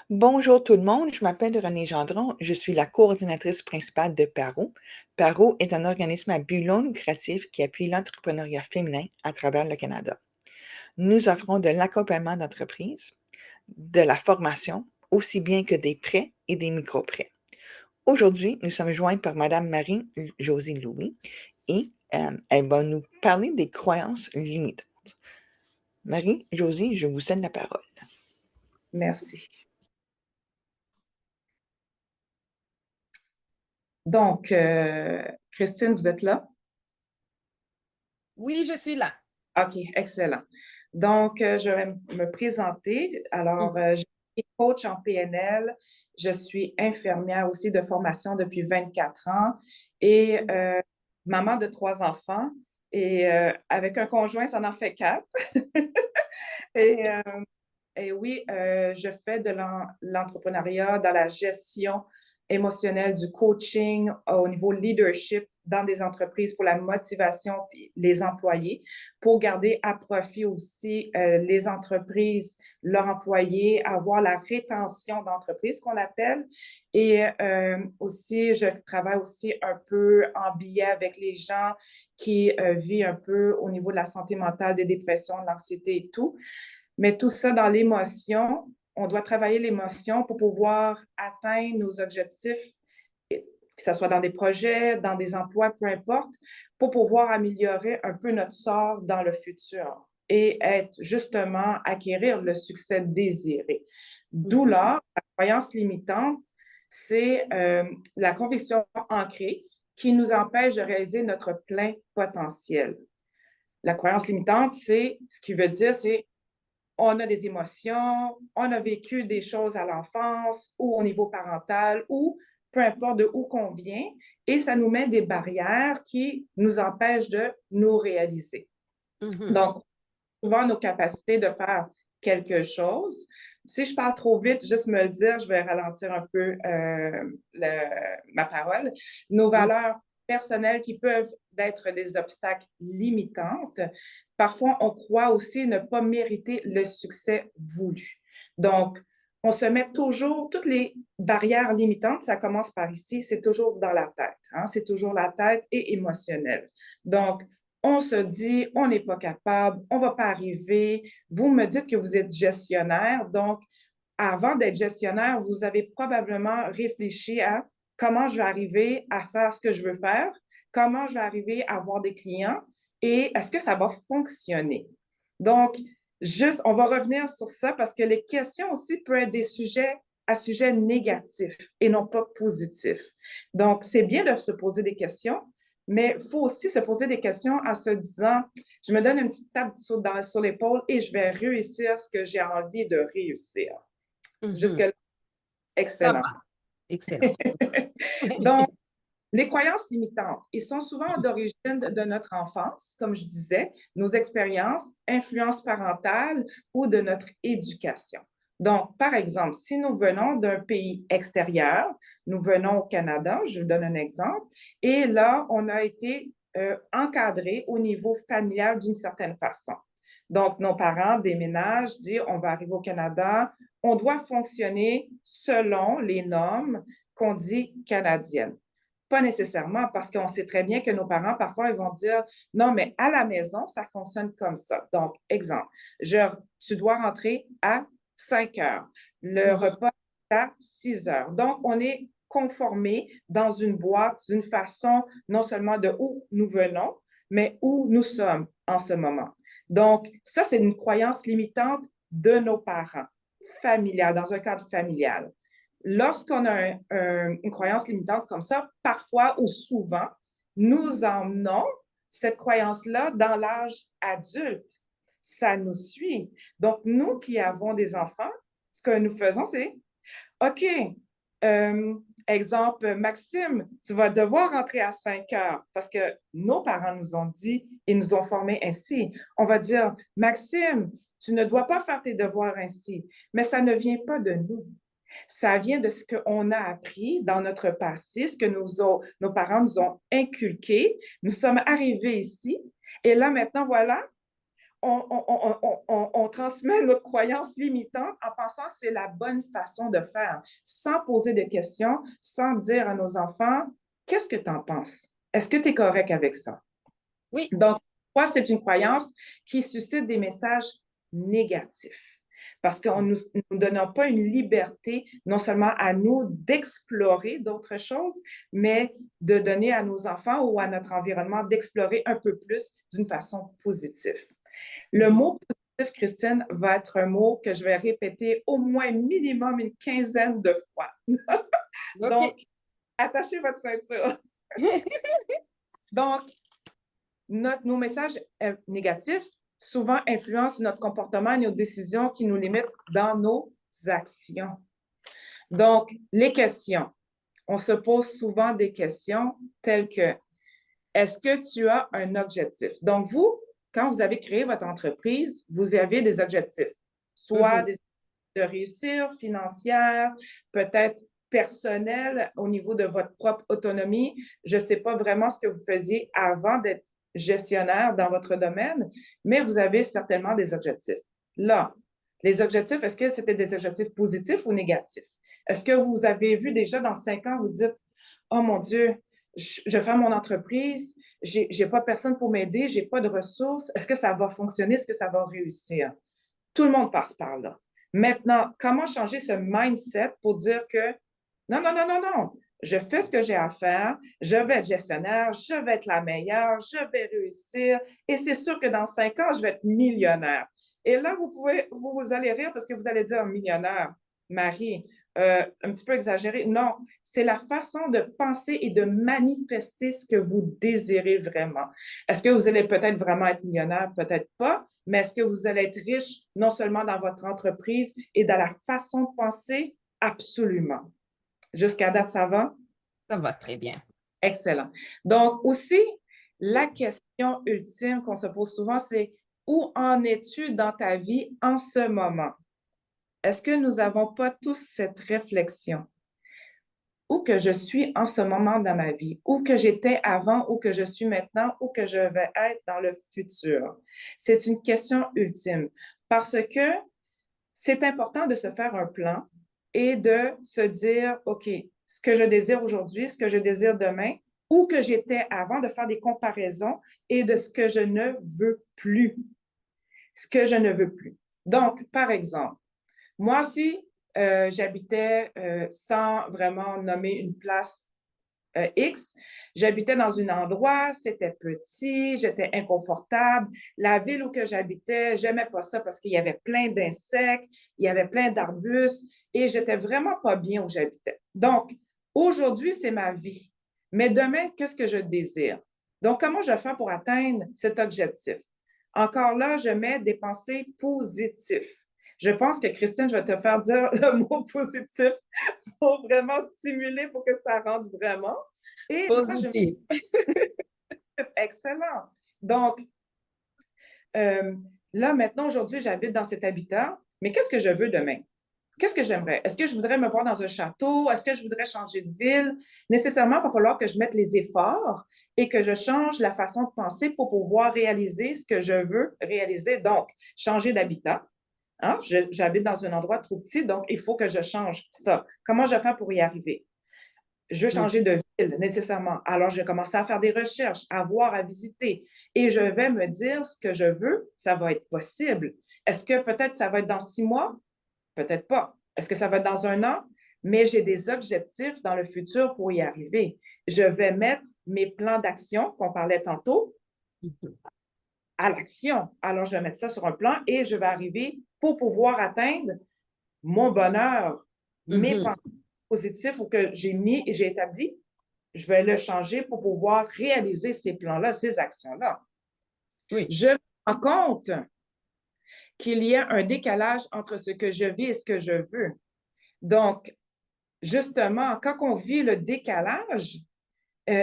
Bonjour tout le monde, je m'appelle Renée Gendron, je suis la coordinatrice principale de PARO. PARO est un organisme à but non lucratif qui appuie l'entrepreneuriat féminin à travers le Canada. Nous offrons de l'accompagnement d'entreprise, de la formation, aussi bien que des prêts et des micro-prêts. Aujourd'hui, nous sommes joints par Madame Marie-Josée Louis et elle va nous parler des croyances limitantes. Marie-Josée, je vous cède la parole. Merci. Donc, Christine, vous êtes là? Oui, je suis là. OK, excellent. Donc, je vais me présenter. Alors, Mhm. je suis coach en PNL. Je suis infirmière aussi de formation depuis 24 ans et maman de 3 enfants. Et avec un conjoint, ça en fait 4. Et, euh, et oui, je fais de l'entrepreneuriat dans la gestion émotionnelle, du coaching au niveau leadership dans des entreprises pour la motivation puis les employés, pour garder à profit aussi les entreprises, leurs employés, avoir la rétention d'entreprise qu'on appelle. Et aussi, je travaille aussi un peu en biais avec les gens qui vivent un peu au niveau de la santé mentale, des dépressions, de l'anxiété et tout. Mais tout ça dans l'émotion, on doit travailler l'émotion pour pouvoir atteindre nos objectifs, que ce soit dans des projets, dans des emplois, peu importe, pour pouvoir améliorer un peu notre sort dans le futur et être justement, acquérir le succès désiré. D'où là, la croyance limitante, c'est la conviction ancrée qui nous empêche de réaliser notre plein potentiel. La croyance limitante, c'est ce qui veut dire, c'est on a des émotions, on a vécu des choses à l'enfance ou au niveau parental ou peu importe de où qu'on vient, et ça nous met des barrières qui nous empêchent de nous réaliser. Mhm. Donc, souvent, nos capacités de faire quelque chose. Si je parle trop vite, juste me le dire, je vais ralentir un peu ma parole. Nos Mhm. valeurs personnelles qui peuvent être des obstacles limitantes. Parfois, on croit aussi ne pas mériter le succès voulu. Donc, on se met toujours, toutes les barrières limitantes, ça commence par ici, c'est toujours dans la tête. Hein? C'est toujours la tête et émotionnel. Donc, on se dit, on n'est pas capable, on ne va pas arriver. Vous me dites que vous êtes gestionnaire, donc avant d'être gestionnaire, vous avez probablement réfléchi à comment je vais arriver à faire ce que je veux faire, comment je vais arriver à avoir des clients et est-ce que ça va fonctionner. Donc, juste, on va revenir sur ça parce que les questions aussi peuvent être des sujets à sujet négatif et non pas positif. Donc, c'est bien de se poser des questions, mais il faut aussi se poser des questions en se disant, je me donne une petite tape sur l'épaule et je vais réussir ce que j'ai envie de réussir. Mhm. Jusque-là, Ça excellent. va. Excellent. Donc, les croyances limitantes, ils sont souvent d'origine de notre enfance, comme je disais, nos expériences, influences parentales ou de notre éducation. Donc, par exemple, si nous venons d'un pays extérieur, nous venons au Canada, je vous donne un exemple, et là, on a été encadré au niveau familial d'une certaine façon. Donc, nos parents déménagent, disent on va arriver au Canada, on doit fonctionner selon les normes qu'on dit canadiennes. Pas nécessairement, parce qu'on sait très bien que nos parents, parfois, ils vont dire, non, mais à la maison, ça fonctionne comme ça. Donc, exemple, tu dois rentrer à 5 heures. Le Mhm. repas est à 6 heures. Donc, on est conformé dans une boîte d'une façon non seulement de où nous venons, mais où nous sommes en ce moment. Donc, ça, c'est une croyance limitante de nos parents, familiale, dans un cadre familial. Lorsqu'on a une croyance limitante comme ça, parfois ou souvent, nous emmenons cette croyance-là dans l'âge adulte. Ça nous suit. Donc, nous qui avons des enfants, ce que nous faisons, c'est, OK, euh, exemple, Maxime, tu vas devoir rentrer à 5 heures parce que nos parents nous ont dit et nous ont formés ainsi. On va dire, Maxime, tu ne dois pas faire tes devoirs ainsi, mais ça ne vient pas de nous. Ça vient de ce qu'on a appris dans notre passé, ce que nos parents nous ont inculqué. Nous sommes arrivés ici et là, maintenant, voilà, on transmet notre croyance limitante en pensant que c'est la bonne façon de faire, sans poser de questions, sans dire à nos enfants, qu'est-ce que tu en penses? Est-ce que tu es correct avec ça? Oui. Donc, moi, c'est une croyance qui suscite des messages négatifs parce qu'on ne nous donne pas une liberté, non seulement à nous d'explorer d'autres choses, mais de donner à nos enfants ou à notre environnement d'explorer un peu plus d'une façon positive. Le mot positif, Christine, va être un mot que je vais répéter au moins minimum une quinzaine de fois. Donc, OK. attachez votre ceinture. Donc, nos messages négatifs souvent influencent notre comportement et nos décisions qui nous limitent dans nos actions. Donc, les questions. On se pose souvent des questions telles que, est-ce que tu as un objectif? Donc, vous, quand vous avez créé votre entreprise, vous avez des objectifs, soit des de réussir, financière, peut-être personnelle au niveau de votre propre autonomie. Je ne sais pas vraiment ce que vous faisiez avant d'être gestionnaire dans votre domaine, mais vous avez certainement des objectifs. Là, les objectifs, est-ce que c'était des objectifs positifs ou négatifs? Est-ce que vous avez vu déjà dans 5 ans, vous dites, oh mon Dieu, je fais mon entreprise, j'ai pas personne pour m'aider, j'ai pas de ressources, est-ce que ça va fonctionner, est-ce que ça va réussir? Tout le monde passe par là. Maintenant, comment changer ce mindset pour dire que non, non, non, non, non, je fais ce que j'ai à faire, je vais être gestionnaire, je vais être la meilleure, je vais réussir et c'est sûr que dans 5 ans, je vais être millionnaire. Et là, vous allez rire parce que vous allez dire millionnaire, Marie, un petit peu exagéré. Non, c'est la façon de penser et de manifester ce que vous désirez vraiment. Est-ce que vous allez peut-être vraiment être millionnaire? Peut-être pas, mais est-ce que vous allez être riche non seulement dans votre entreprise et dans la façon de penser? Absolument. Jusqu'à date, ça va? Ça va très bien. Excellent. Donc, aussi, la question ultime qu'on se pose souvent, c'est où en es-tu dans ta vie en ce moment? Est-ce que nous n'avons pas tous cette réflexion? Où que je suis en ce moment dans ma vie, où que j'étais avant, où que je suis maintenant, où que je vais être dans le futur. C'est une question ultime parce que c'est important de se faire un plan et de se dire, OK, ce que je désire aujourd'hui, ce que je désire demain, où que j'étais avant, de faire des comparaisons et de ce que je ne veux plus. Ce que je ne veux plus. Donc, par exemple, moi, si j'habitais, sans vraiment nommer une place X, j'habitais dans un endroit, c'était petit, j'étais inconfortable. La ville où que j'habitais, j'aimais pas ça parce qu'il y avait plein d'insectes, il y avait plein d'arbustes et j'étais vraiment pas bien où j'habitais. Donc, aujourd'hui, c'est ma vie. Mais demain, qu'est-ce que je désire? Donc, comment je fais pour atteindre cet objectif? Encore là, je mets des pensées positives. Je pense que Christine, je vais te faire dire le mot positif pour vraiment stimuler pour que ça rentre vraiment. Et là, Positif. excellent. Donc, là, maintenant, aujourd'hui, j'habite dans cet habitat, mais qu'est-ce que je veux demain? Qu'est-ce que j'aimerais? Est-ce que je voudrais me voir dans un château? Est-ce que je voudrais changer de ville? Nécessairement, il va falloir que je mette les efforts et que je change la façon de penser pour pouvoir réaliser ce que je veux réaliser. Donc, changer d'habitat. Hein? J'habite dans un endroit trop petit, donc il faut que je change ça. Comment je fais pour y arriver? Je veux changer de ville nécessairement. Alors, je vais commencer à faire des recherches, à voir, à visiter. Et je vais me dire ce que je veux, ça va être possible. Est-ce que peut-être ça va être dans 6 mois? Peut-être pas. Est-ce que ça va être dans un an? Mais j'ai des objectifs dans le futur pour y arriver. Je vais mettre mes plans d'action qu'on parlait tantôt à l'action. Alors, je vais mettre ça sur un plan et je vais arriver pour pouvoir atteindre mon bonheur, mes pensées positives ou que j'ai mis et j'ai établi. Je vais le changer pour pouvoir réaliser ces plans-là, ces actions-là. Oui. Je me rends compte qu'il y a un décalage entre ce que je vis et ce que je veux. Donc, justement, quand on vit le décalage,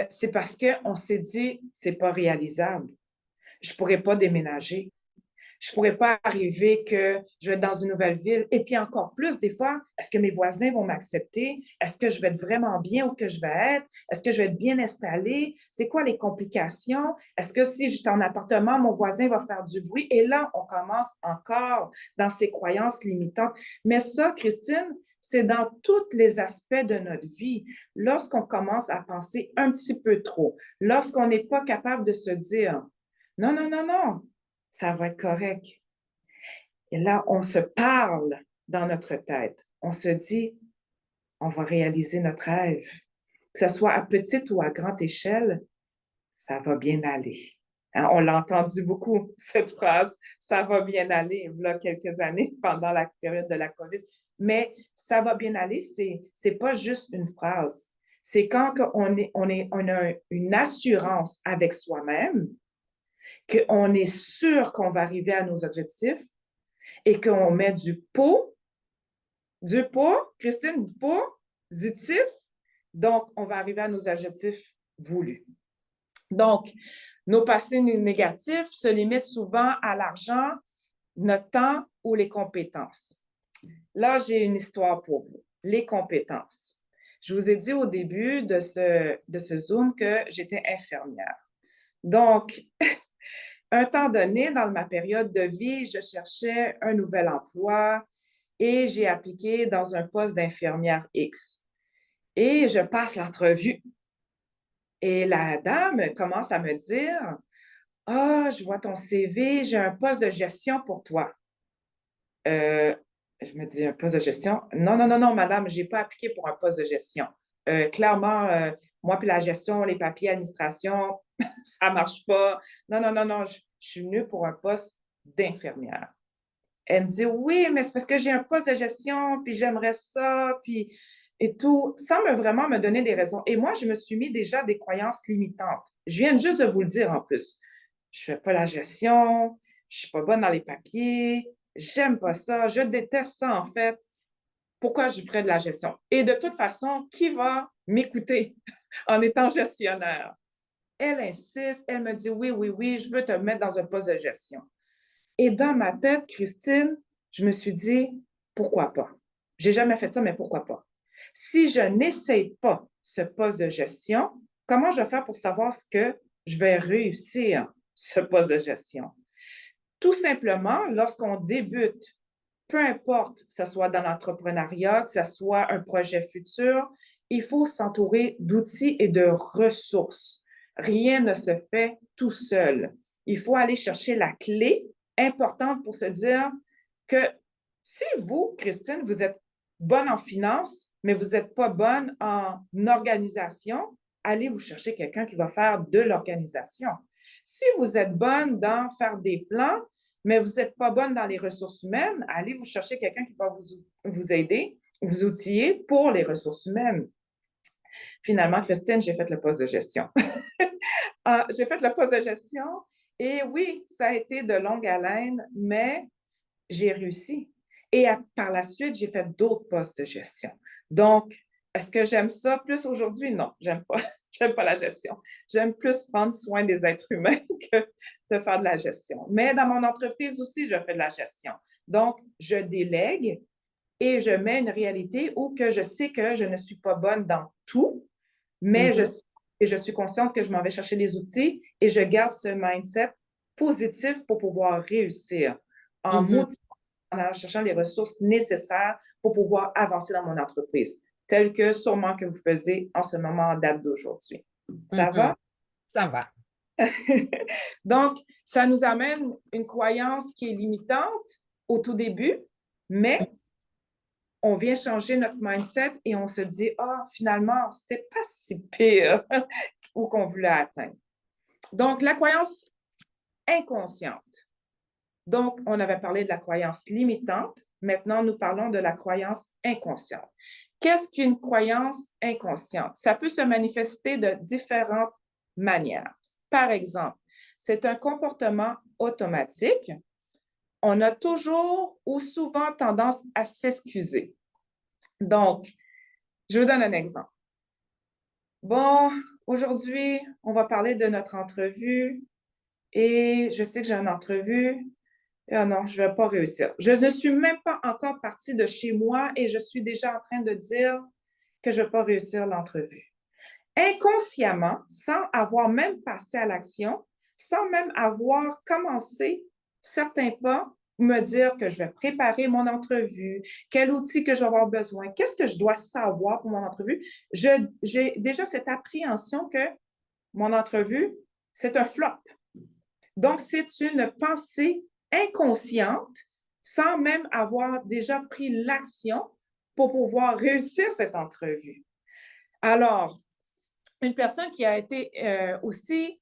c'est parce qu'on s'est dit, c'est pas réalisable. Je pourrais pas déménager. Je pourrais pas arriver que je vais être dans une nouvelle ville. Et puis encore plus, des fois, est-ce que mes voisins vont m'accepter? Est-ce que je vais être vraiment bien où que je vais être? Est-ce que je vais être bien installée? C'est quoi les complications? Est-ce que si j'étais en appartement, mon voisin va faire du bruit? Et là, on commence encore dans ces croyances limitantes. Mais ça, Christine, c'est dans tous les aspects de notre vie. Lorsqu'on commence à penser un petit peu trop, lorsqu'on n'est pas capable de se dire, non, non, non, non, ça va être correct. Et là, on se parle dans notre tête. On se dit, on va réaliser notre rêve. Que ce soit à petite ou à grande échelle, ça va bien aller. Hein, on l'a entendu beaucoup, cette phrase, ça va bien aller, il y a quelques années, pendant la période de la COVID. Mais ça va bien aller, c'est pas juste une phrase. C'est quand on a une assurance avec soi-même, qu'on est sûr qu'on va arriver à nos objectifs et qu'on met du pot, Christine, du positif. Donc, on va arriver à nos objectifs voulus. Donc, nos passés négatifs se limitent souvent à l'argent, notre temps ou les compétences. Là, j'ai une histoire pour vous. Les compétences. Je vous ai dit au début de ce Zoom que j'étais infirmière. Donc, un temps donné, dans ma période de vie, je cherchais un nouvel emploi et j'ai appliqué dans un poste d'infirmière X. Et je passe l'entrevue. Et la dame commence à me dire, ah, je vois ton CV, j'ai un poste de gestion pour toi. Je me dis, un poste de gestion? Non, non, non, non, madame, je n'ai pas appliqué pour un poste de gestion. Clairement, moi, puis la gestion, les papiers, administration, ça ne marche pas. Non, non, non, non, je suis venue pour un poste d'infirmière. Elle me dit, oui, mais c'est parce que j'ai un poste de gestion, puis j'aimerais ça, puis et tout, sans vraiment me donner des raisons. Et moi, je me suis mis déjà des croyances limitantes. Je viens juste de vous le dire en plus. Je ne fais pas la gestion, je ne suis pas bonne dans les papiers, j'aime pas ça, je déteste ça en fait. Pourquoi je ferais de la gestion? Et de toute façon, qui va m'écouter en étant gestionnaire? Elle insiste, elle me dit oui, oui, oui, je veux te mettre dans un poste de gestion. Et dans ma tête, Christine, je me suis dit, pourquoi pas? J'ai jamais fait ça, mais pourquoi pas? Si je n'essaye pas ce poste de gestion, comment je vais faire pour savoir ce que je vais réussir ce poste de gestion? Tout simplement, lorsqu'on débute, peu importe que ce soit dans l'entrepreneuriat, que ce soit un projet futur, il faut s'entourer d'outils et de ressources. Rien ne se fait tout seul. Il faut aller chercher la clé importante pour se dire que si vous, Christine, vous êtes bonne en finance, mais vous n'êtes pas bonne en organisation, allez vous chercher quelqu'un qui va faire de l'organisation. Si vous êtes bonne dans faire des plans, mais vous n'êtes pas bonne dans les ressources humaines, allez vous chercher quelqu'un qui va vous aider, vous outiller pour les ressources humaines. Finalement, Christine, j'ai fait le poste de gestion. J'ai fait le poste de gestion et oui, ça a été de longue haleine, mais j'ai réussi. Et par la suite, j'ai fait d'autres postes de gestion. Donc, est-ce que j'aime ça plus aujourd'hui? Non, j'aime pas. J'aime pas la gestion. J'aime plus prendre soin des êtres humains que de faire de la gestion. Mais dans mon entreprise aussi, je fais de la gestion. Donc, je délègue et je mets une réalité où que je sais que je ne suis pas bonne dans tout, mais je suis consciente que je m'en vais chercher des outils et je garde ce mindset positif pour pouvoir réussir en motivant, en allant chercher les ressources nécessaires pour pouvoir avancer dans mon entreprise, tel que sûrement que vous faisiez en ce moment en date d'aujourd'hui. Ça va? Ça va. Donc, ça nous amène une croyance qui est limitante au tout début, mais on vient changer notre mindset et on se dit, ah, finalement, c'était pas si pire où qu'on voulait atteindre. Donc, la croyance inconsciente. Donc, on avait parlé de la croyance limitante. Maintenant, nous parlons de la croyance inconsciente. Qu'est-ce qu'une croyance inconsciente? Ça peut se manifester de différentes manières. Par exemple, c'est un comportement automatique. On a toujours ou souvent tendance à s'excuser. Donc, je vous donne un exemple. Bon, aujourd'hui, on va parler de notre entrevue et je sais que j'ai une entrevue, Ah non, je ne vais pas réussir. Je ne suis même pas encore partie de chez moi et je suis déjà en train de dire que je ne vais pas réussir l'entrevue. Inconsciemment, sans avoir même passé à l'action, sans même avoir commencé certains pas, me dire que je vais préparer mon entrevue, quel outil que je vais avoir besoin, qu'est-ce que je dois savoir pour mon entrevue. J'ai déjà cette appréhension que mon entrevue, c'est un flop. Donc, c'est une pensée inconsciente sans même avoir déjà pris l'action pour pouvoir réussir cette entrevue. Alors, une personne qui a été aussi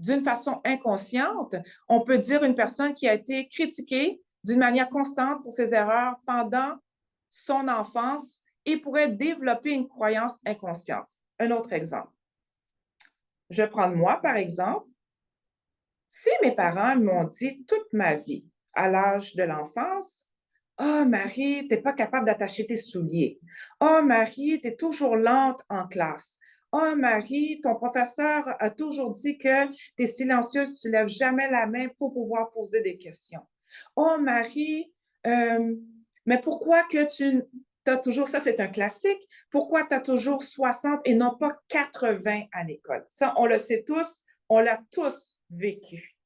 d'une façon inconsciente, on peut dire une personne qui a été critiquée d'une manière constante pour ses erreurs pendant son enfance et pourrait développer une croyance inconsciente. Un autre exemple. Je vais prendre moi, par exemple. Si mes parents m'ont dit toute ma vie, à l'âge de l'enfance, oh, Marie, tu n'es pas capable d'attacher tes souliers. Oh, Marie, tu es toujours lente en classe. Oh, Marie, ton professeur a toujours dit que tu es silencieuse, tu ne lèves jamais la main pour pouvoir poser des questions. Oh, Marie, mais pourquoi que tu as toujours, ça c'est un classique, pourquoi tu as toujours 60 et non pas 80 à l'école? Ça, on le sait tous, on l'a tous vécu.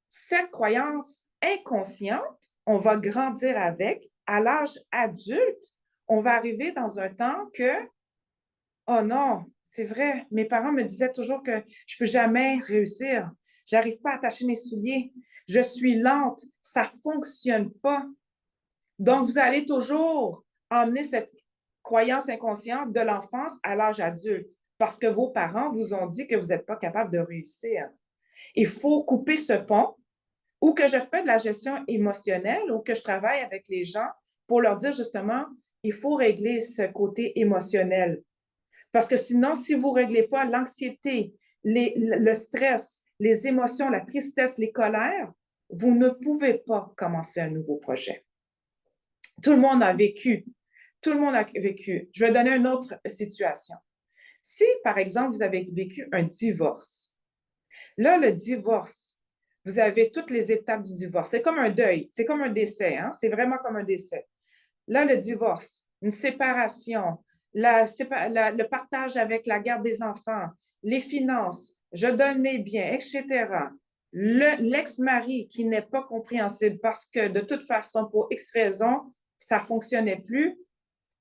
Cette croyance inconsciente, on va grandir avec. À l'âge adulte, on va arriver dans un temps que, oh non, c'est vrai, mes parents me disaient toujours que je ne peux jamais réussir. Je n'arrive pas à attacher mes souliers. Je suis lente. Ça ne fonctionne pas. Donc, vous allez toujours emmener cette croyance inconsciente de l'enfance à l'âge adulte parce que vos parents vous ont dit que vous n'êtes pas capable de réussir. Il faut couper ce pont ou que je fais de la gestion émotionnelle ou que je travaille avec les gens pour leur dire justement, il faut régler ce côté émotionnel. Parce que sinon, si vous ne réglez pas l'anxiété, le stress, les émotions, la tristesse, les colères, vous ne pouvez pas commencer un nouveau projet. Tout le monde a vécu. Tout le monde a vécu. Je vais donner une autre situation. Si, par exemple, vous avez vécu un divorce, là, le divorce, vous avez toutes les étapes du divorce. C'est comme un deuil, c'est comme un décès, hein? C'est vraiment comme un décès. Là, le divorce, une séparation, le partage avec la garde des enfants, les finances, je donne mes biens, etc. L'ex-mari qui n'est pas compréhensible parce que de toute façon, pour X raisons, ça ne fonctionnait plus,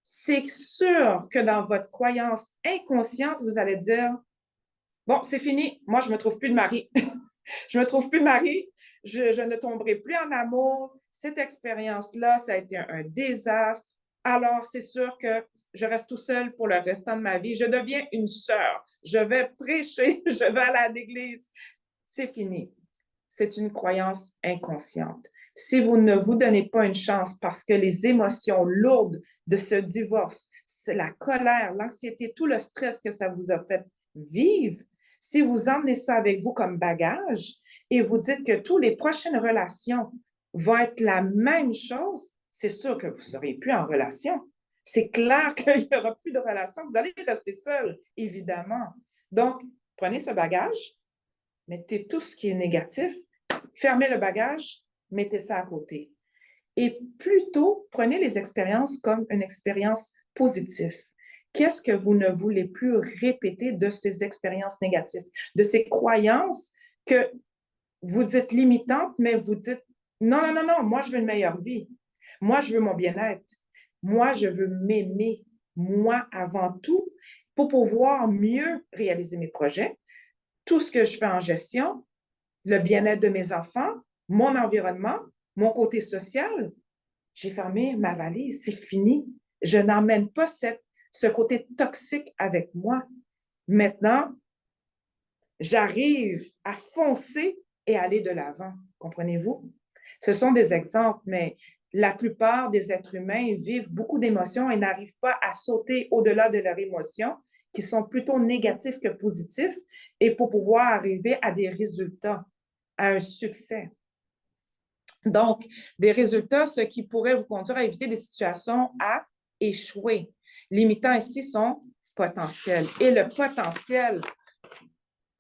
c'est sûr que dans votre croyance inconsciente, vous allez dire, bon, c'est fini, moi, je ne me trouve plus de mari. Je ne me trouve plus de mari, je ne tomberai plus en amour. Cette expérience-là, ça a été un désastre. Alors, c'est sûr que je reste tout seul pour le restant de ma vie. Je deviens une sœur. Je vais prêcher, je vais aller à l'église. C'est fini. C'est une croyance inconsciente. Si vous ne vous donnez pas une chance parce que les émotions lourdes de ce divorce, c'est la colère, l'anxiété, tout le stress que ça vous a fait vivre, si vous emmenez ça avec vous comme bagage et vous dites que toutes les prochaines relations vont être la même chose, c'est sûr que vous ne serez plus en relation. C'est clair qu'il n'y aura plus de relation. Vous allez rester seul, évidemment. Donc, prenez ce bagage, mettez tout ce qui est négatif, fermez le bagage, mettez ça à côté. Et plutôt, prenez les expériences comme une expérience positive. Qu'est-ce que vous ne voulez plus répéter de ces expériences négatives, de ces croyances que vous dites limitantes, mais vous dites non, non, non, non, moi, je veux une meilleure vie. Moi, je veux mon bien-être. Moi, je veux m'aimer, moi avant tout, pour pouvoir mieux réaliser mes projets, tout ce que je fais en gestion, le bien-être de mes enfants, mon environnement, mon côté social. J'ai fermé ma valise, c'est fini. Je n'emmène pas ce côté toxique avec moi. Maintenant, j'arrive à foncer et aller de l'avant. Comprenez-vous? Ce sont des exemples, mais la plupart des êtres humains vivent beaucoup d'émotions et n'arrivent pas à sauter au-delà de leurs émotions, qui sont plutôt négatifs que positifs, et pour pouvoir arriver à des résultats, à un succès. Donc, des résultats, ce qui pourrait vous conduire à éviter des situations à échouer. Limitant ici son potentiel. Et le potentiel,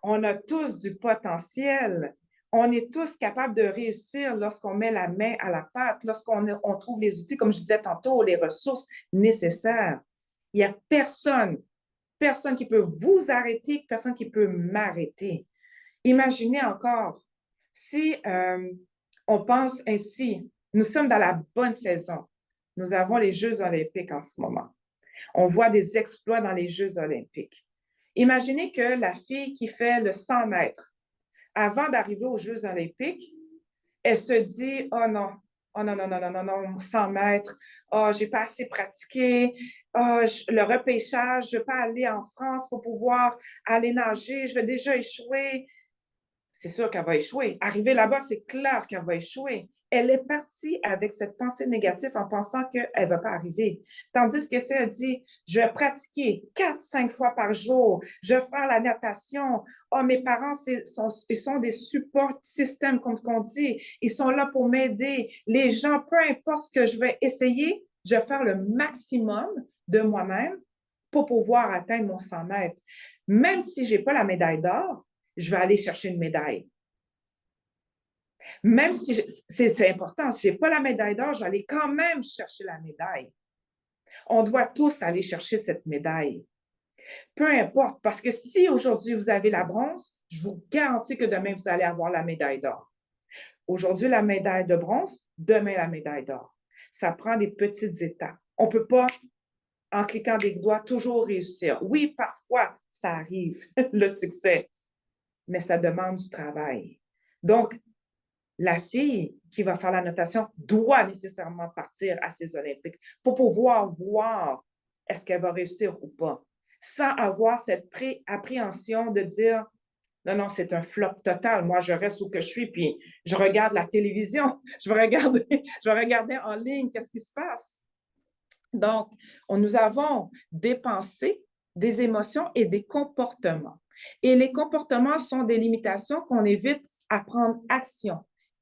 on a tous du potentiel. On est tous capables de réussir lorsqu'on met la main à la pâte, lorsqu'on trouve les outils, comme je disais tantôt, les ressources nécessaires. Il n'y a personne qui peut vous arrêter, personne qui peut m'arrêter. Imaginez encore, si on pense ainsi, nous sommes dans la bonne saison. Nous avons les Jeux olympiques en ce moment. On voit des exploits dans les Jeux olympiques. Imaginez que la fille qui fait le 100 mètres, avant d'arriver aux Jeux olympiques, elle se dit, oh non, oh non, non, non, non, non, non, 100 mètres, oh, j'ai pas assez pratiqué, oh, le repêchage, je ne vais pas aller en France pour pouvoir aller nager, je vais déjà échouer. C'est sûr qu'elle va échouer. Arriver là-bas, c'est clair qu'elle va échouer. Elle est partie avec cette pensée négative en pensant qu'elle ne va pas arriver. Tandis que si elle dit, je vais pratiquer 4-5 fois par jour, je vais faire la natation, oh, mes parents, ils sont des support systèmes, comme on dit, ils sont là pour m'aider. Les gens, peu importe ce que je vais essayer, je vais faire le maximum de moi-même pour pouvoir atteindre mon 100 mètres. Même si je n'ai pas la médaille d'or, je vais aller chercher une médaille. Même si c'est important, si je n'ai pas la médaille d'or, je vais aller quand même chercher la médaille. On doit tous aller chercher cette médaille. Peu importe, parce que si aujourd'hui vous avez la bronze, je vous garantis que demain vous allez avoir la médaille d'or. Aujourd'hui, la médaille de bronze, demain la médaille d'or. Ça prend des petites étapes. On ne peut pas, en cliquant des doigts, toujours réussir. Oui, parfois, ça arrive, le succès, mais ça demande du travail. Donc, la fille qui va faire la natation doit nécessairement partir à ces Olympiques pour pouvoir voir est-ce qu'elle va réussir ou pas, sans avoir cette appréhension de dire non, non, c'est un flop total. Moi, je reste où que je suis, puis je regarde la télévision, je vais regarder en ligne qu'est-ce qui se passe. Donc, nous avons des pensées, des émotions et des comportements. Et les comportements sont des limitations qu'on évite à prendre action,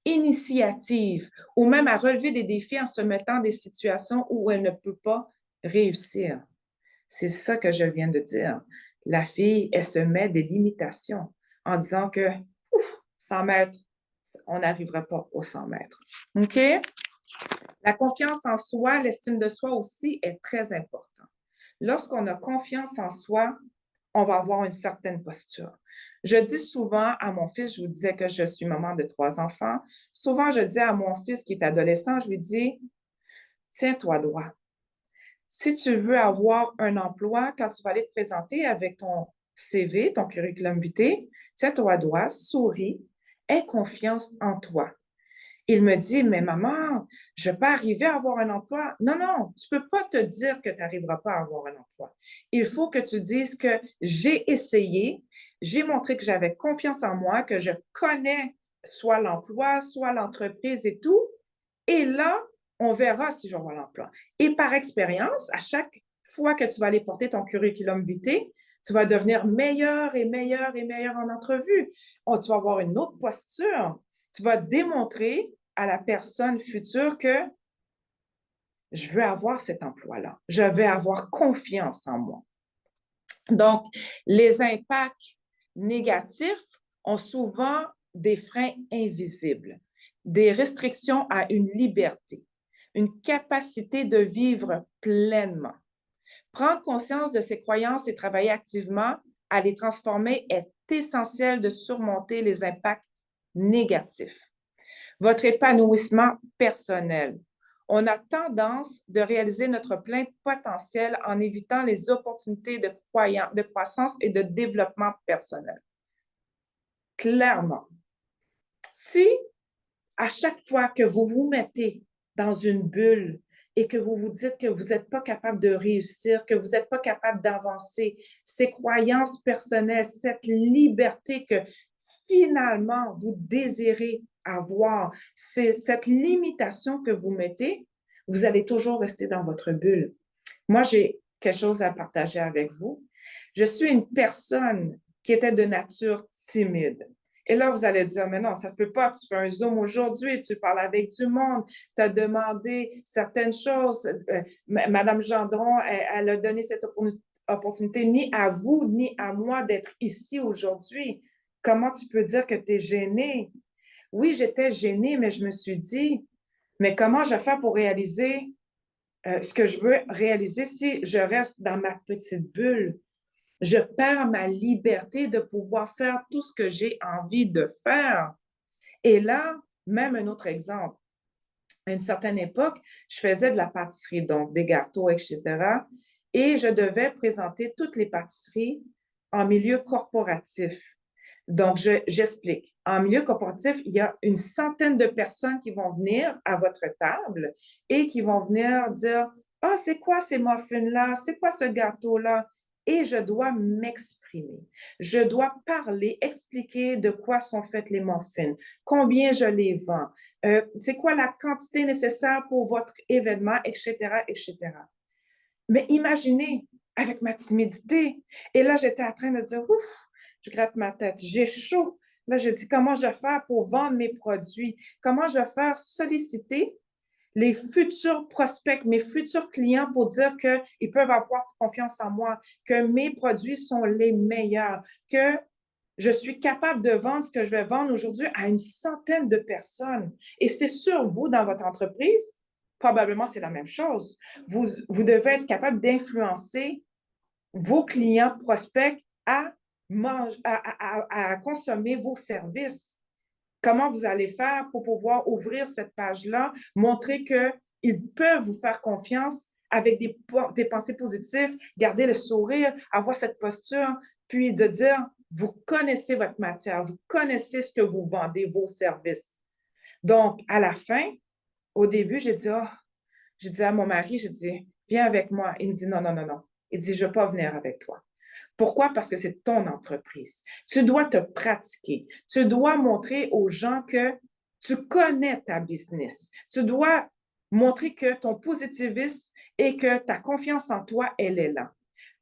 initiative ou même à relever des défis en se mettant dans des situations où elle ne peut pas réussir. C'est ça que je viens de dire. La fille, elle se met des limitations en disant que 100 mètres, on n'arrivera pas aux 100 mètres. OK? La confiance en soi, l'estime de soi aussi est très important. Lorsqu'on a confiance en soi, on va avoir une certaine posture. Je dis souvent à mon fils, je vous disais que je suis maman de 3 enfants, souvent je dis à mon fils qui est adolescent, je lui dis, tiens-toi droit. Si tu veux avoir un emploi, quand tu vas aller te présenter avec ton CV, ton curriculum vitae, tiens-toi droit, souris, aie confiance en toi. Il me dit, mais maman, je ne vais pas arriver à avoir un emploi. Non, non, tu ne peux pas te dire que tu n'arriveras pas à avoir un emploi. Il faut que tu dises que j'ai essayé, j'ai montré que j'avais confiance en moi, que je connais soit l'emploi, soit l'entreprise et tout. Et là, on verra si je vais avoir l'emploi. Et par expérience, à chaque fois que tu vas aller porter ton curriculum vitae, tu vas devenir meilleur et meilleur et meilleur en entrevue. Tu vas avoir une autre posture. Tu vas démontrer à la personne future que je veux avoir cet emploi-là. Je vais avoir confiance en moi. Donc, les impacts négatifs ont souvent des freins invisibles, des restrictions à une liberté, une capacité de vivre pleinement. Prendre conscience de ses croyances et travailler activement à les transformer est essentiel de surmonter les impacts négatifs. Votre épanouissement personnel. On a tendance de réaliser notre plein potentiel en évitant les opportunités de croissance et de développement personnel. Clairement, si à chaque fois que vous vous mettez dans une bulle et que vous vous dites que vous n'êtes pas capable de réussir, que vous n'êtes pas capable d'avancer, ces croyances personnelles, cette liberté que finalement vous désirez avoir, c'est cette limitation que vous mettez, vous allez toujours rester dans votre bulle. Moi, j'ai quelque chose à partager avec vous. Je suis une personne qui était de nature timide. Et là, vous allez dire, mais non, ça ne se peut pas, tu fais un Zoom aujourd'hui, tu parles avec du monde, tu as demandé certaines choses. Madame Gendron, elle a donné cette opportunité ni à vous, ni à moi d'être ici aujourd'hui. Comment tu peux dire que tu es gênée? Oui, j'étais gênée, mais je me suis dit, mais comment je fais pour réaliser ce que je veux réaliser si je reste dans ma petite bulle? Je perds ma liberté de pouvoir faire tout ce que j'ai envie de faire. Et là, même un autre exemple. À une certaine époque, je faisais de la pâtisserie, donc des gâteaux, etc. Et je devais présenter toutes les pâtisseries en milieu corporatif. Donc, j'explique. En milieu corporatif, il y a une centaine de personnes qui vont venir à votre table et qui vont venir dire, ah, c'est quoi ces muffins-là? C'est quoi ce gâteau-là? Et je dois m'exprimer. Je dois parler, expliquer de quoi sont faites les muffins, combien je les vends, c'est quoi la quantité nécessaire pour votre événement, etc., etc. Mais imaginez, avec ma timidité, et là, j'étais en train de dire, ouf, je gratte ma tête, j'ai chaud. Là, je dis, comment je vais faire pour vendre mes produits? Comment je vais faire solliciter les futurs prospects, mes futurs clients pour dire qu'ils peuvent avoir confiance en moi, que mes produits sont les meilleurs, que je suis capable de vendre ce que je vais vendre aujourd'hui à une centaine de personnes. Et c'est sûr, vous, dans votre entreprise, probablement c'est la même chose. Vous devez être capable d'influencer vos clients prospects à consommer vos services. Comment vous allez faire pour pouvoir ouvrir cette page-là, montrer qu'ils peuvent vous faire confiance avec des pensées positives, garder le sourire, avoir cette posture, puis de dire, vous connaissez votre matière, vous connaissez ce que vous vendez, vos services. Donc, à la fin, au début, j'ai dit à mon mari, j'ai dit, viens avec moi. Il me dit, non, non, non, non. Il dit, je ne veux pas venir avec toi. Pourquoi? Parce que c'est ton entreprise. Tu dois te pratiquer. Tu dois montrer aux gens que tu connais ta business. Tu dois montrer que ton positivisme et que ta confiance en toi, elle est là.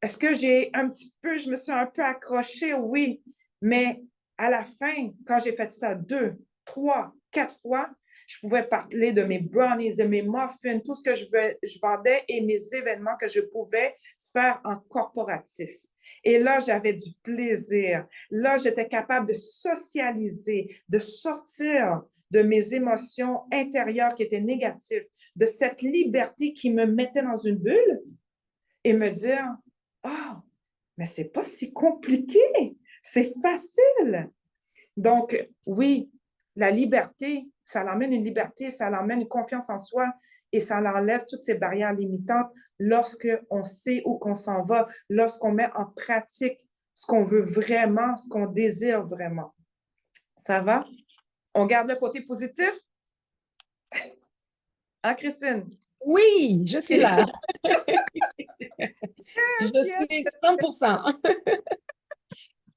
Est-ce que je me suis un peu accrochée? Oui, mais à la fin, quand j'ai fait ça 2, 3, 4 fois, je pouvais parler de mes brownies, de mes muffins, tout ce que je vendais et mes événements que je pouvais faire en corporatif. Et là, j'avais du plaisir. Là, j'étais capable de socialiser, de sortir de mes émotions intérieures qui étaient négatives, de cette liberté qui me mettait dans une bulle et me dire, ah, oh, mais c'est pas si compliqué, c'est facile. Donc, oui, la liberté, ça l'emmène une liberté, ça l'emmène une confiance en soi et ça l'enlève toutes ces barrières limitantes lorsqu'on sait où qu'on s'en va, lorsqu'on met en pratique ce qu'on veut vraiment, ce qu'on désire vraiment. Ça va? On garde le côté positif? Hein, Christine? Oui, je suis là. Je Yes, suis 100%.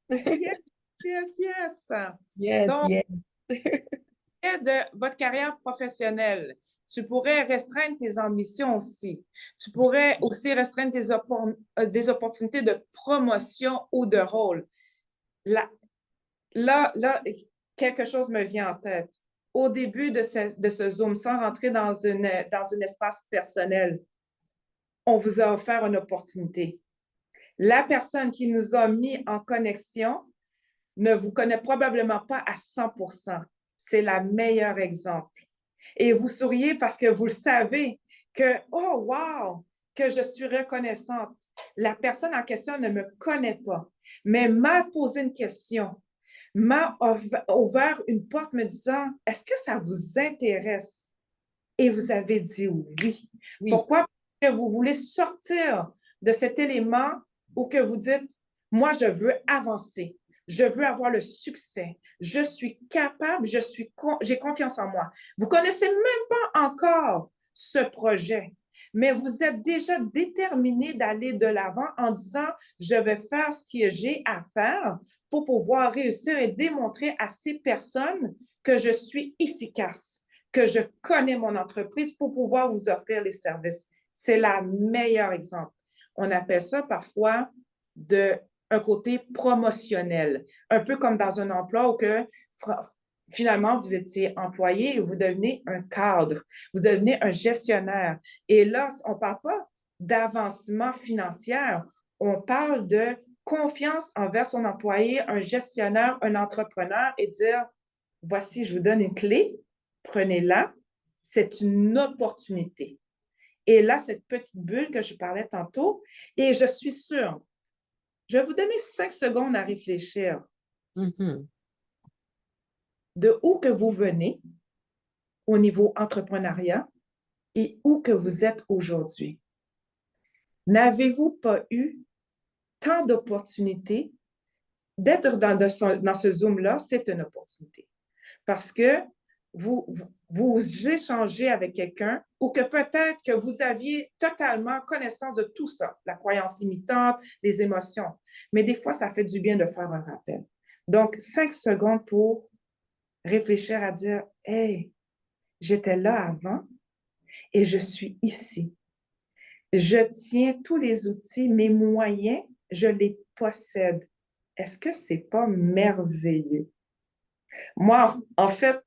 yes, yes, yes. Yes, Donc, yes. de votre carrière professionnelle, tu pourrais restreindre tes ambitions aussi. Tu pourrais aussi restreindre des opportunités de promotion ou de rôle. Là, quelque chose me vient en tête. Au début de ce Zoom, sans rentrer dans un espace personnel, on vous a offert une opportunité. La personne qui nous a mis en connexion ne vous connaît probablement pas à 100%. C'est la meilleure exemple. Et vous souriez parce que vous le savez que, oh, wow, que je suis reconnaissante. La personne en question ne me connaît pas, mais m'a posé une question, m'a ouvert une porte me disant, est-ce que ça vous intéresse? Et vous avez dit oui. Oui, Pourquoi? Parce que vous voulez sortir de cet élément où que vous dites, moi, je veux avancer. Je veux avoir le succès. Je suis capable, j'ai confiance en moi. Vous ne connaissez même pas encore ce projet, mais vous êtes déjà déterminé d'aller de l'avant en disant, je vais faire ce que j'ai à faire pour pouvoir réussir et démontrer à ces personnes que je suis efficace, que je connais mon entreprise pour pouvoir vous offrir les services. C'est le meilleur exemple. On appelle ça parfois un côté promotionnel, un peu comme dans un emploi où finalement vous étiez employé et vous devenez un cadre, vous devenez un gestionnaire. Et là, on ne parle pas d'avancement financier, on parle de confiance envers son employé, un gestionnaire, un entrepreneur et dire, voici, je vous donne une clé, prenez-la, c'est une opportunité. Et là, cette petite bulle que je parlais tantôt, et je suis sûre, je vais vous donner 5 secondes à réfléchir Mhm. de où que vous venez au niveau entrepreneuriat et où que vous êtes aujourd'hui. N'avez-vous pas eu tant d'opportunités d'être dans ce Zoom-là? C'est une opportunité. Parce que vous échangez avec quelqu'un ou que peut-être que vous aviez totalement connaissance de tout ça, la croyance limitante, les émotions. Mais des fois, ça fait du bien de faire un rappel. Donc, 5 secondes pour réfléchir à dire, hey, j'étais là avant et je suis ici. Je tiens tous les outils, mes moyens, je les possède. Est-ce que c'est pas merveilleux? Moi, en fait,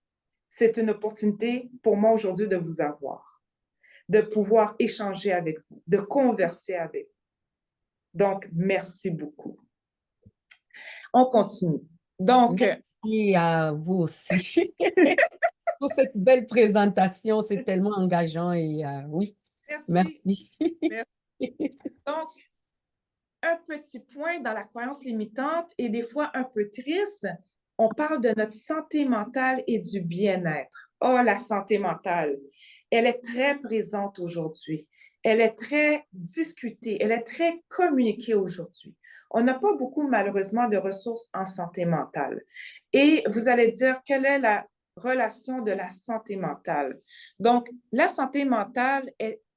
c'est une opportunité pour moi aujourd'hui de vous avoir, de pouvoir échanger avec vous, de converser avec vous. Donc, merci beaucoup. On continue. Donc, Merci à vous aussi pour cette belle présentation. C'est tellement engageant et oui, merci. merci. Merci. Donc, un petit point dans la croyance limitante et des fois un peu triste, on parle de notre santé mentale et du bien-être. Oh, la santé mentale, elle est très présente aujourd'hui. Elle est très discutée, elle est très communiquée aujourd'hui. On n'a pas beaucoup, malheureusement, de ressources en santé mentale. Et vous allez dire, quelle est la relation de la santé mentale? Donc, la santé mentale,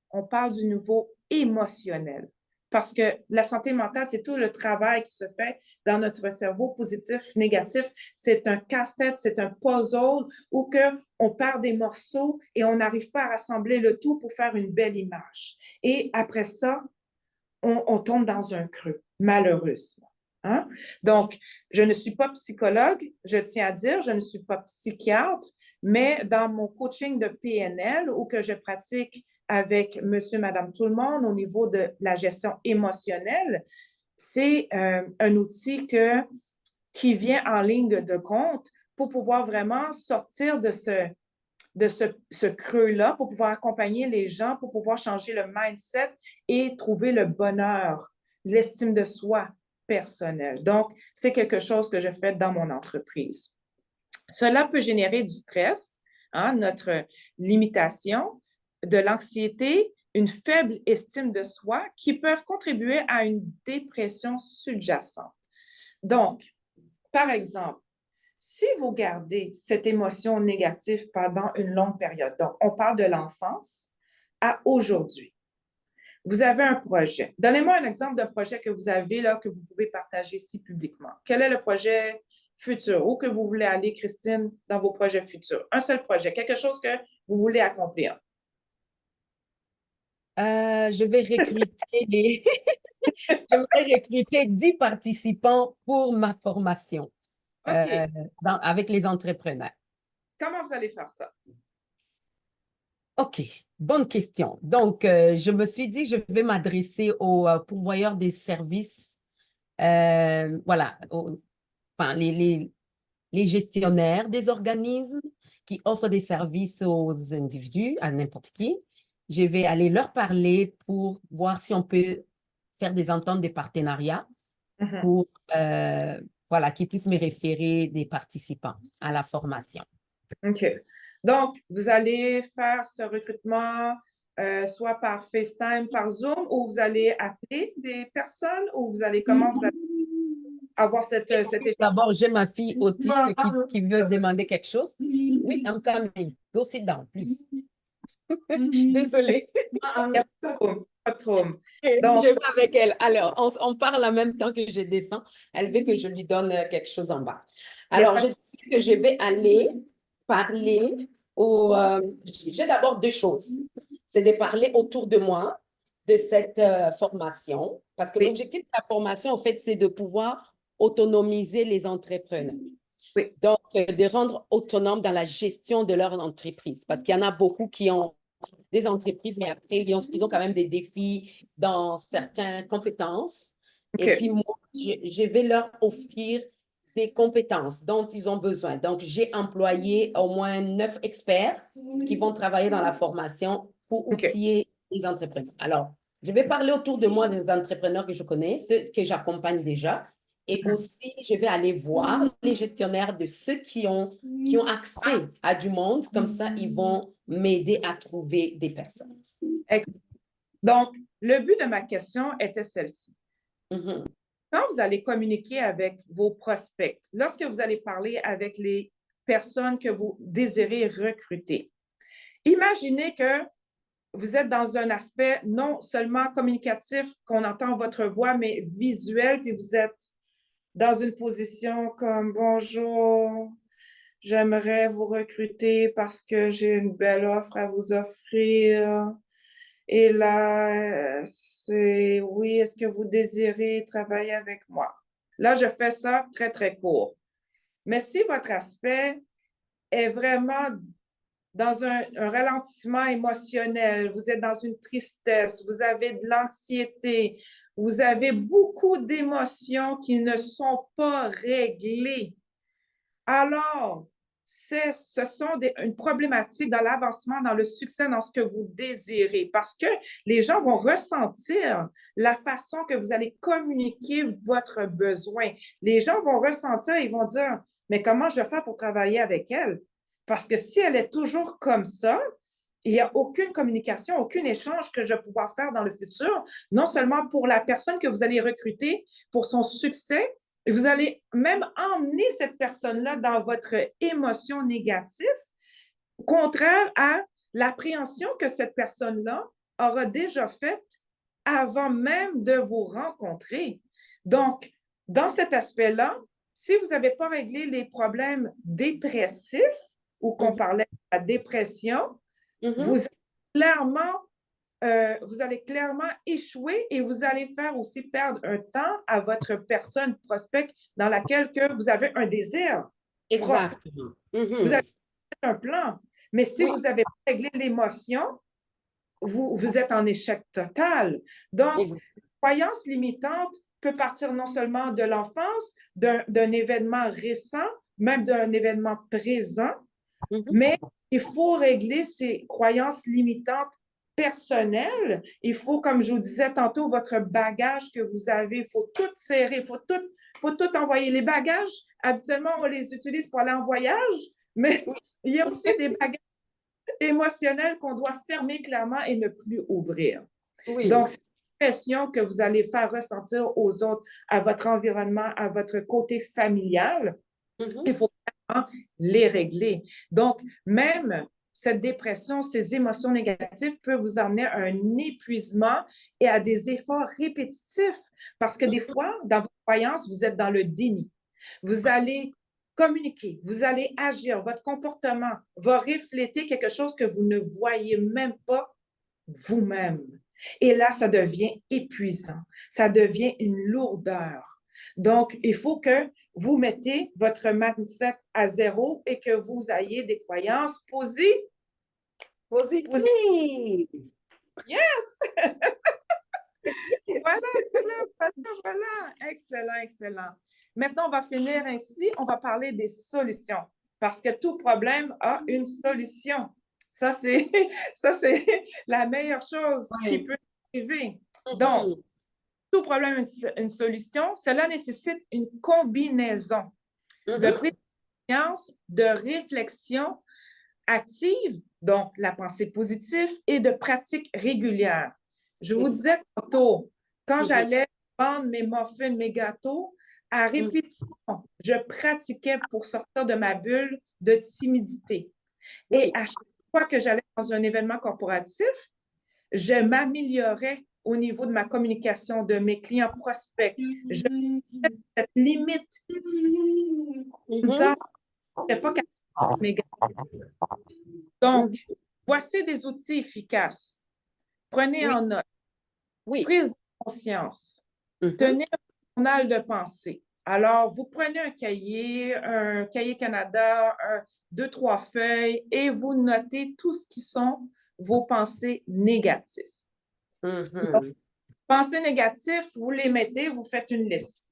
on parle du niveau émotionnel. Parce que la santé mentale, c'est tout le travail qui se fait dans notre cerveau, positif, négatif. C'est un casse-tête, c'est un puzzle où on perd des morceaux et on n'arrive pas à rassembler le tout pour faire une belle image. Et après ça, on tombe dans un creux, malheureusement. Hein? Donc, je ne suis pas psychologue, je tiens à dire, je ne suis pas psychiatre, mais dans mon coaching de PNL, où que je pratique avec monsieur, madame, tout le monde au niveau de la gestion émotionnelle, c'est un outil qui vient en ligne de compte pour pouvoir vraiment sortir de ce creux-là, pour pouvoir accompagner les gens, pour pouvoir changer le mindset et trouver le bonheur, l'estime de soi personnelle. Donc, c'est quelque chose que je fais dans mon entreprise. Cela peut générer du stress, hein, notre limitation, de l'anxiété, une faible estime de soi qui peuvent contribuer à une dépression sous-jacente. Donc, par exemple, si vous gardez cette émotion négative pendant une longue période, donc on parle de l'enfance à aujourd'hui, vous avez un projet. Donnez-moi un exemple d'un projet que vous avez là, que vous pouvez partager ici publiquement. Quel est le projet futur? Où que vous voulez aller, Christine, dans vos projets futurs? Un seul projet, quelque chose que vous voulez accomplir. Je vais j'aimerais recruter 10 participants pour ma formation OK. avec les entrepreneurs. Comment vous allez faire ça? OK, bonne question. Donc, je me suis dit, je vais m'adresser aux pourvoyeurs des services, voilà, enfin, les gestionnaires des organismes qui offrent des services aux individus, à n'importe qui. Je vais aller leur parler pour voir si on peut faire des ententes de partenariat Mhm. pour voilà, qu'ils puissent me référer des participants à la formation. OK. Donc, vous allez faire ce recrutement soit par FaceTime, par Zoom, ou vous allez appeler des personnes, ou comment vous allez avoir cet échange? D'abord, j'ai ma fille autiste qui veut demander quelque chose. Oui, I'm coming. Go sit down, please. Désolée. Pas de trouble. Je Donc, vais avec elle. Alors, on parle en même temps que je descends. Elle veut que je lui donne quelque chose en bas. il n'y a Alors, pas je de dis que je vais aller parler au... j'ai d'abord deux choses. C'est de parler autour de moi de cette formation. Parce que oui, l'objectif de la formation, en fait, c'est de pouvoir autonomiser les entrepreneurs. oui. Donc, de rendre autonomes dans la gestion de leur entreprise. Parce qu'il y en a beaucoup qui ont des entreprises, mais après, ils ont quand même des défis dans certaines compétences. Et OK. puis, moi, je vais leur offrir des compétences dont ils ont besoin. Donc, j'ai employé au moins 9 experts qui vont travailler dans la formation pour OK. outiller les entrepreneurs. Alors, je vais parler autour de moi des entrepreneurs que je connais, ceux que j'accompagne déjà. Et aussi, je vais aller voir les gestionnaires de ceux qui ont accès à du monde. Comme ça, ils vont m'aider à trouver des personnes. Donc, le but de ma question était celle-ci. Mhm. Quand vous allez communiquer avec vos prospects, lorsque vous allez parler avec les personnes que vous désirez recruter, imaginez que vous êtes dans un aspect non seulement communicatif, qu'on entend votre voix, mais visuel, puis vous êtes dans une position comme bonjour, j'aimerais vous recruter parce que j'ai une belle offre à vous offrir. Et là, c'est oui, est-ce que vous désirez travailler avec moi? Là, je fais ça très, très court. Mais si votre aspect est vraiment dans un ralentissement émotionnel, vous êtes dans une tristesse, vous avez de l'anxiété, vous avez beaucoup d'émotions qui ne sont pas réglées, alors ce sont une problématique dans l'avancement, dans le succès, dans ce que vous désirez, parce que les gens vont ressentir la façon que vous allez communiquer votre besoin. Les gens vont ressentir, ils vont dire, mais comment je fais pour travailler avec elle? Parce que si elle est toujours comme ça, il n'y a aucune communication, aucun échange que je vais pouvoir faire dans le futur, non seulement pour la personne que vous allez recruter, pour son succès, et vous allez même emmener cette personne-là dans votre émotion négative, contraire à l'appréhension que cette personne-là aura déjà faite avant même de vous rencontrer. Donc, dans cet aspect-là, si vous n'avez pas réglé les problèmes dépressifs ou qu'on parlait de la dépression, vous allez clairement échouer et vous allez faire aussi perdre un temps à votre personne prospect dans laquelle que vous avez un désir profond. Exactement. Vous avez un plan. Mais si Oui. vous avez pas réglé l'émotion, vous êtes en échec total. Donc, la croyance limitante peut partir non seulement de l'enfance, d'un événement récent, même d'un événement présent, mais il faut régler ces croyances limitantes personnelles. Il faut, comme je vous disais tantôt, votre bagage que vous avez, il faut tout serrer, il faut tout envoyer. Les bagages, habituellement, on les utilise pour aller en voyage, mais il y a aussi des bagages émotionnels qu'on doit fermer clairement et ne plus ouvrir. Oui. Donc, c'est une pression que vous allez faire ressentir aux autres, à votre environnement, à votre côté familial. Il faut vraiment les régler. Donc, même cette dépression, ces émotions négatives peuvent vous amener à un épuisement et à des efforts répétitifs parce que des fois, dans vos croyances, vous êtes dans le déni. Vous allez communiquer, vous allez agir, votre comportement va refléter quelque chose que vous ne voyez même pas vous-même. Et là, ça devient épuisant, ça devient une lourdeur. Donc, il faut que vous mettez votre mindset à zéro et que vous ayez des croyances positives. Yes! Voilà. Excellent, excellent. Maintenant, on va finir ainsi. On va parler des solutions parce que tout problème a une solution. Ça, c'est la meilleure chose qui peut arriver. Donc, tout problème a une solution. Cela nécessite une combinaison de prise de conscience, de réflexion active, donc la pensée positive, et de pratique régulière. Je vous disais tantôt, quand j'allais vendre mes muffins, mes gâteaux, à répétition, je pratiquais pour sortir de ma bulle de timidité. Et à chaque fois que j'allais dans un événement corporatif, je m'améliorais au niveau de ma communication, de mes clients prospects. Je cette limite. Je n'étais pas capable de mes gâteaux. Donc, voici des outils efficaces. Prenez en note. Prise de conscience. Tenez un journal de pensée. Alors, vous prenez un cahier Canada, 2-3 feuilles, et vous notez tout ce qui sont vos pensées négatives. Donc, pensées négatives, vous les mettez, vous faites une liste.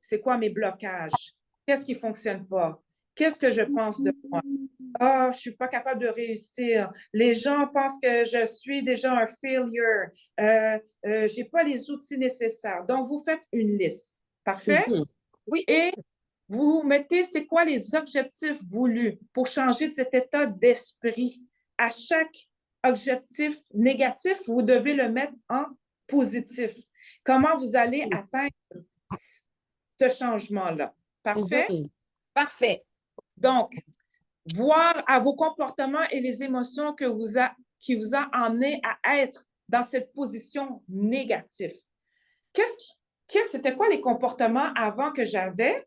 c'est quoi mes blocages? Qu'est-ce qui ne fonctionne pas? Qu'est-ce que je pense de moi? Ah, je ne suis pas capable de réussir. Les gens pensent que je suis déjà un failure. Je n'ai pas les outils nécessaires. Donc, vous faites une liste. Parfait? Oui. Et vous mettez, c'est quoi les objectifs voulus pour changer cet état d'esprit. À chaque objectif négatif, vous devez le mettre en positif. Comment vous allez atteindre ce changement-là? Parfait? Parfait. Donc, voir à vos comportements et les émotions qui vous a amené à être dans cette position négative. C'était quoi les comportements avant que j'avais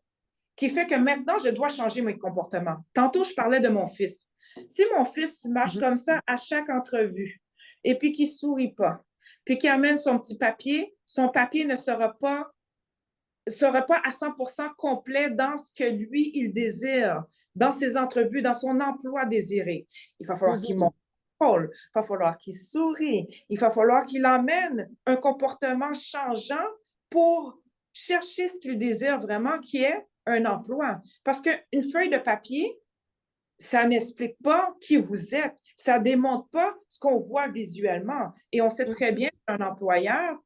qui fait que maintenant, je dois changer mes comportements? Tantôt, je parlais de mon fils. Si mon fils marche comme ça à chaque entrevue et puis qu'il ne sourit pas, puis qu'il amène son papier ne sera pas à 100% complet dans ce que lui, il désire, dans ses entrevues, dans son emploi désiré. Il va falloir qu'il monte il va falloir qu'il sourie, il va falloir qu'il emmène un comportement changeant pour chercher ce qu'il désire vraiment, qui est un emploi. Parce qu'une feuille de papier, ça n'explique pas qui vous êtes, ça ne démontre pas ce qu'on voit visuellement. Et on sait très bien qu'un employeur,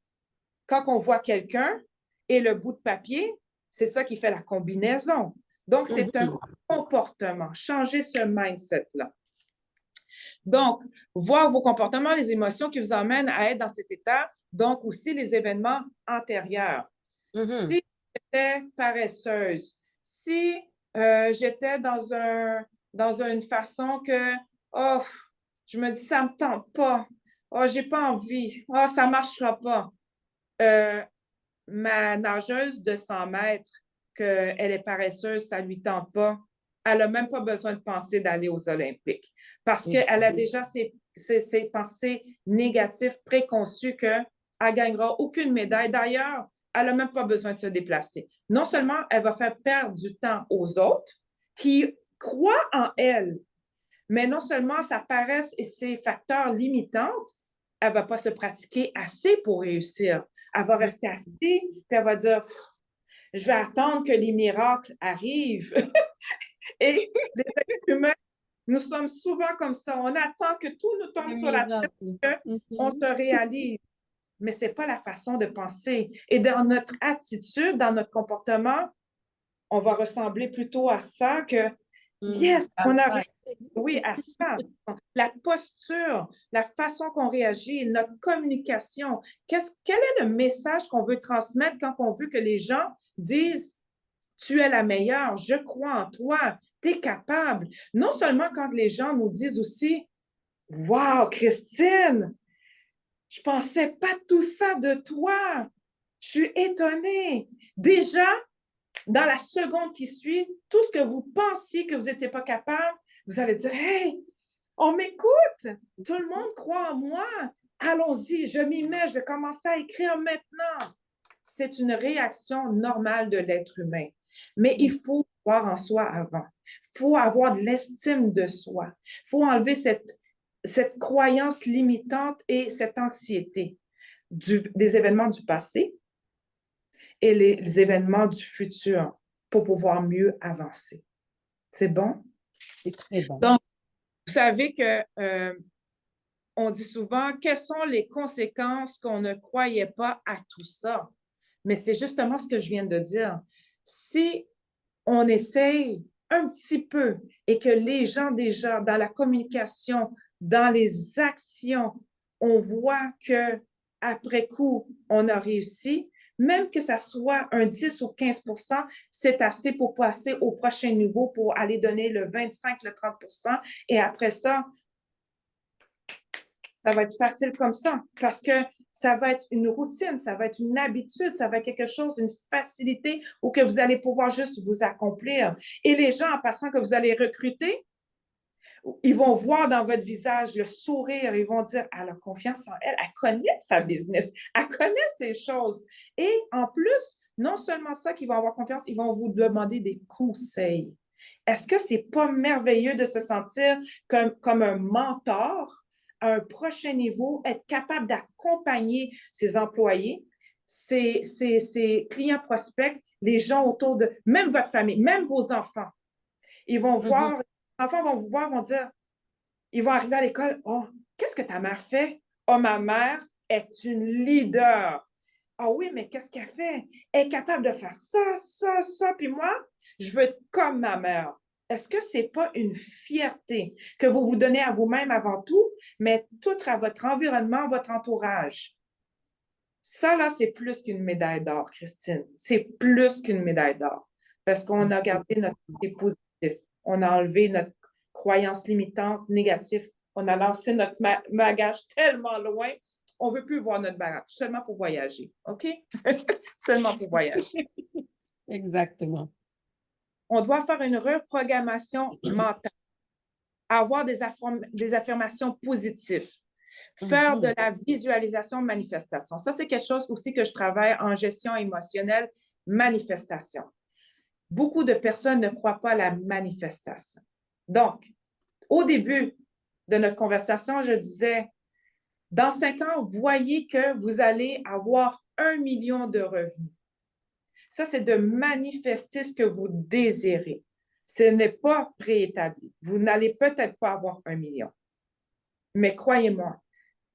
quand on voit quelqu'un et le bout de papier, c'est ça qui fait la combinaison. Donc, c'est un comportement. Changer ce mindset-là. Donc, voir vos comportements, les émotions qui vous emmènent à être dans cet état, donc aussi les événements antérieurs. Si j'étais paresseuse, si j'étais dans une façon que, oh, je me dis, ça ne me tente pas, oh, j'ai pas envie, oh, ça ne marchera pas. Ma nageuse de 100 mètres, qu'elle est paresseuse, ça ne lui tente pas, elle n'a même pas besoin de penser d'aller aux Olympiques parce qu'elle a déjà ses pensées négatives préconçues qu'elle ne gagnera aucune médaille. D'ailleurs, elle n'a même pas besoin de se déplacer. Non seulement elle va faire perdre du temps aux autres qui croient en elle, mais non seulement sa paresse et ses facteurs limitants, elle ne va pas se pratiquer assez pour réussir. Elle va rester assise, puis elle va dire, je vais attendre que les miracles arrivent. Et les êtres humains, nous sommes souvent comme ça. On attend que tout nous tombe sur la tête et qu'on se réalise. Mais ce n'est pas la façon de penser. Et dans notre attitude, dans notre comportement, on va ressembler plutôt à ça que yes, on a réussi. Oui, à ça. La posture, la façon qu'on réagit, notre communication. Quel est le message qu'on veut transmettre quand on veut que les gens disent tu es la meilleure, je crois en toi, tu es capable. Non seulement quand les gens nous disent aussi wow, Christine, je pensais pas tout ça de toi. Je suis étonnée. Déjà, dans la seconde qui suit, tout ce que vous pensiez que vous n'étiez pas capable, vous allez dire hey, on m'écoute, tout le monde croit en moi. Allons-y, je m'y mets, je vais commencer à écrire maintenant. C'est une réaction normale de l'être humain. Mais il faut croire en soi avant. Il faut avoir de l'estime de soi. Il faut enlever cette croyance limitante et cette anxiété des événements du passé et les événements du futur pour pouvoir mieux avancer. C'est bon? C'est très bon. Donc, vous savez que on dit souvent quelles sont les conséquences qu'on ne croyait pas à tout ça. Mais c'est justement ce que je viens de dire. Si on essaye un petit peu et que les gens déjà dans la communication, dans les actions, on voit que après coup, on a réussi, même que ça soit un 10 ou 15%, c'est assez pour passer au prochain niveau, pour aller donner le 25, le 30%. Et après ça va être facile comme ça parce que ça va être une routine, ça va être une habitude, ça va être quelque chose, une facilité où que vous allez pouvoir juste vous accomplir. Et les gens, en passant que vous allez recruter, ils vont voir dans votre visage le sourire, ils vont dire, elle a confiance en elle, elle connaît sa business, elle connaît ses choses. Et en plus, non seulement ça qu'ils vont avoir confiance, ils vont vous demander des conseils. Est-ce que c'est pas merveilleux de se sentir comme un mentor à un prochain niveau, être capable d'accompagner ses employés ces clients prospects, les gens autour de, même votre famille, même vos enfants. Ils vont voir, les enfants vont vous voir, vont dire, ils vont arriver à l'école, oh, qu'est-ce que ta mère fait? Oh, ma mère est une leader. Ah oui, mais qu'est-ce qu'elle fait? Elle est capable de faire ça, ça, ça, puis moi, je veux être comme ma mère. Est-ce que c'est pas une fierté que vous vous donnez à vous-même avant tout, mais tout à votre environnement, votre entourage? Ça, là, c'est plus qu'une médaille d'or, Christine. C'est plus qu'une médaille d'or. Parce qu'on a gardé notre côté positif. On a enlevé notre croyance limitante, négative. On a lancé notre bagage tellement loin. On ne veut plus voir notre bagage, seulement pour voyager. OK? Seulement pour voyager. Exactement. On doit faire une reprogrammation mentale, avoir des affirmations positives, faire de la visualisation manifestation. Ça, c'est quelque chose aussi que je travaille en gestion émotionnelle, manifestation. Beaucoup de personnes ne croient pas à la manifestation. Donc, au début de notre conversation, je disais, dans 5 ans, voyez que vous allez avoir 1 million de revenus. Ça, c'est de manifester ce que vous désirez. Ce n'est pas préétabli. Vous n'allez peut-être pas avoir 1 million. Mais croyez-moi,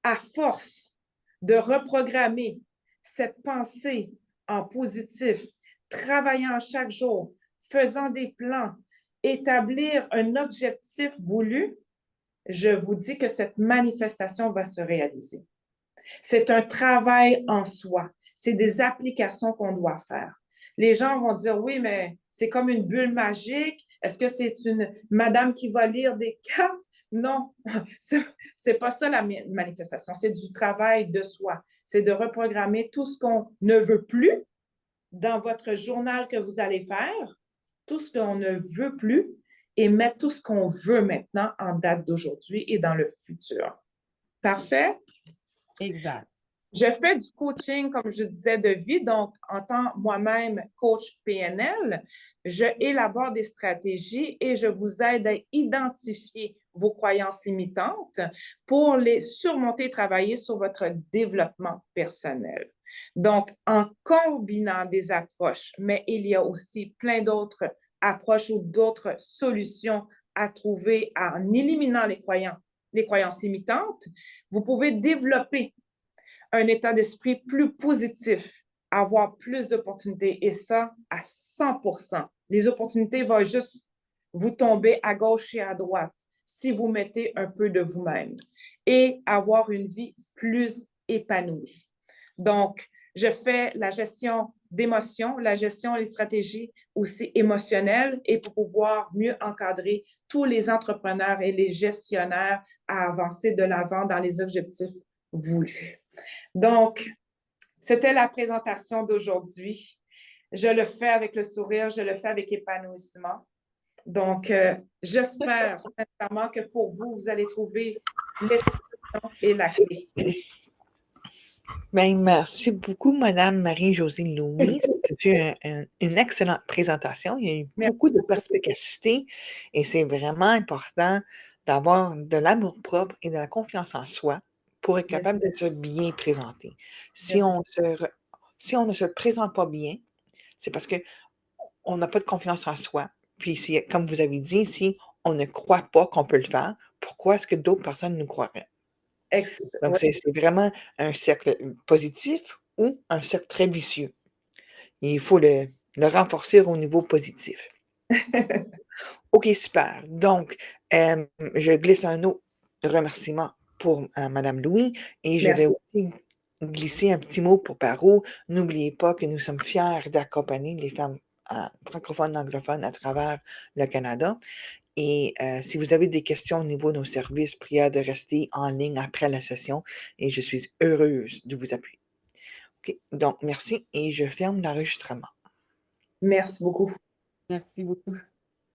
à force de reprogrammer cette pensée en positif, travaillant chaque jour, faisant des plans, établir un objectif voulu, je vous dis que cette manifestation va se réaliser. C'est un travail en soi. C'est des applications qu'on doit faire. Les gens vont dire, oui, mais c'est comme une bulle magique. Est-ce que c'est une madame qui va lire des cartes? Non, c'est pas ça la manifestation. C'est du travail de soi. C'est de reprogrammer tout ce qu'on ne veut plus dans votre journal que vous allez faire, tout ce qu'on ne veut plus et mettre tout ce qu'on veut maintenant en date d'aujourd'hui et dans le futur. Parfait? Exact. Je fais du coaching, comme je disais, de vie. Donc, en tant moi-même coach PNL, je élabore des stratégies et je vous aide à identifier vos croyances limitantes pour les surmonter et travailler sur votre développement personnel. Donc, en combinant des approches, mais il y a aussi plein d'autres approches ou d'autres solutions à trouver en éliminant les croyances limitantes, vous pouvez développer un état d'esprit plus positif, avoir plus d'opportunités et ça à 100%. Les opportunités vont juste vous tomber à gauche et à droite si vous mettez un peu de vous-même et avoir une vie plus épanouie. Donc, je fais la gestion d'émotions, la gestion des stratégies aussi émotionnelles et pour pouvoir mieux encadrer tous les entrepreneurs et les gestionnaires à avancer de l'avant dans les objectifs voulus. Donc, c'était la présentation d'aujourd'hui. Je le fais avec le sourire, je le fais avec épanouissement. Donc, j'espère sincèrement que pour vous, vous allez trouver l'expression et la clé. Bien, merci beaucoup, Madame Marie-Josée Louis. C'était une excellente présentation. Il y a eu beaucoup de perspicacité et c'est vraiment important d'avoir de l'amour-propre et de la confiance en soi pour être capable de se bien présenter. Si on ne se présente pas bien, c'est parce qu'on n'a pas de confiance en soi. Puis, comme vous avez dit, si on ne croit pas qu'on peut le faire, pourquoi est-ce que d'autres personnes nous croiraient? Donc, c'est vraiment un cercle positif ou un cercle très vicieux. Et il faut le renforcer au niveau positif. OK, super. Donc, je glisse un autre remerciement pour Madame Louis et je vais aussi glisser un petit mot pour Paro. N'oubliez pas que nous sommes fiers d'accompagner les femmes francophones, anglophones à travers le Canada. Et si vous avez des questions au niveau de nos services, prière de rester en ligne après la session et je suis heureuse de vous appuyer. OK, donc merci et je ferme l'enregistrement. Merci beaucoup. Merci beaucoup.